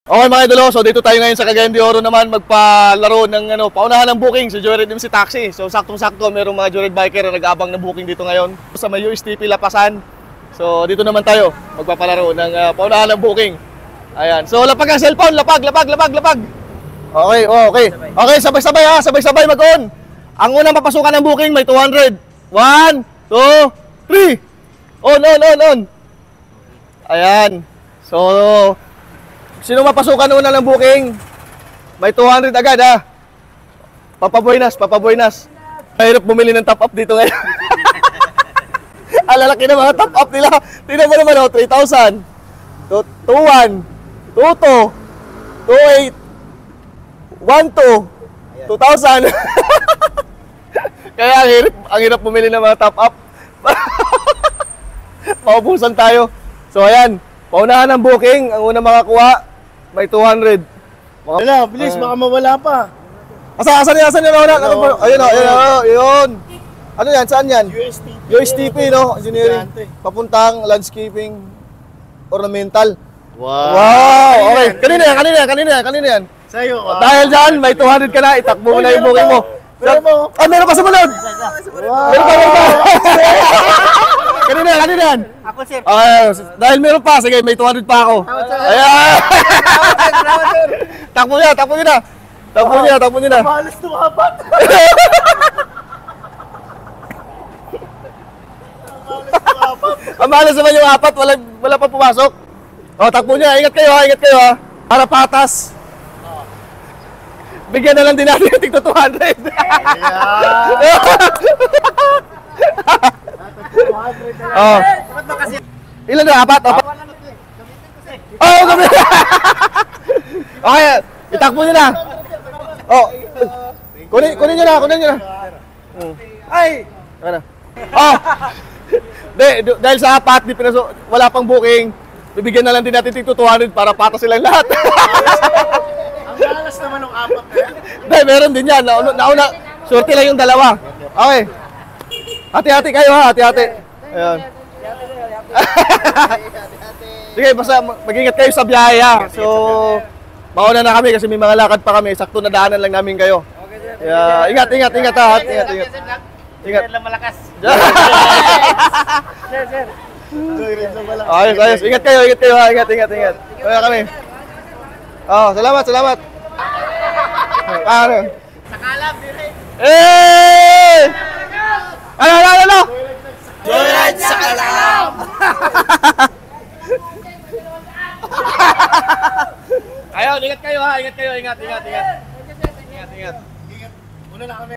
Okay mga idolo, so dito tayo ngayon sa Cagayan de Oro naman magpalaro ng paunahan ng booking sa Joyride MC Taxi. So saktong-sakto merong mga Joyride biker na nag-aabang ng booking dito ngayon sa may USTP Lapasan. So dito naman tayo magpapalaro ng paunahan ng booking. Ayan. So lapag ang cellphone, lapag. Okay, okay. Okay, sabay-sabay ha, sabay-sabay mag-on. Ang unang papasukan ng booking may 200. 1, 2, 3. On. Ayan. So sino mapasukan una ng booking? May 200 agad ha. Papabuenas. Mahirap bumili ng top up dito ngayon. Alalaki na mga top up nila. Tingnan mo naman 3,000. 2,1. 2,2. 2,8. 1,2. 2,000. Kaya ang hirap bumili ng mga top up. Maubusan tayo. So ayan, paunahan ng booking, ang unang makakuha may 200. Wala, bilis, baka mawala pa. Asan yung nauna? Ayun. Ano yan? Saan yan? USTP, no? Engineering. Papuntang landscaping ornamental. Wow! Okay. Kanina yan. Sa'yo. Dahil dyan, may 200 ka na. Itakbo mo na yung booking mo. Meron pa sumunod! Meron pa! Kanina yan. Ako, sir. Dahil meron pa, sige, may 200 pa ako. Ayan! Takbo niya na. Malas tumapat. Ang malas naman yung apat, wala pa pumasok. Takbo niya, ingat kayo ha. Para patas. Bigyan na lang din natin yung tigto 200. Ilan na? Apat? Okay, itakbo nyo na. Kunin nyo na. Ay! Ano? Dahil sa apat, wala pang booking, bibigyan na lang din natin tigto 200 para patas silang lahat. Ang malas naman ng apat na yan. Dahil meron din yan. Nauna, swerte lang yung dalawa. Okay. Hati-hati kayo ha, hati-hati. Ayan. Sige, basta mag-ingat kayo sa biyahe ha. So, mauna na kami kasi may mga lakad pa kami. Sakto na daanan lang namin kayo. Ingat ha. Ingat lang malakas. Sir. Ayos. Ingat kayo ha. Ingat. Kaya kami. Salamat. Ano? Sakalab, dire. Ano? Joyride sa kalam! Ayun, ingat kayo ha. Ingat. Una na kami.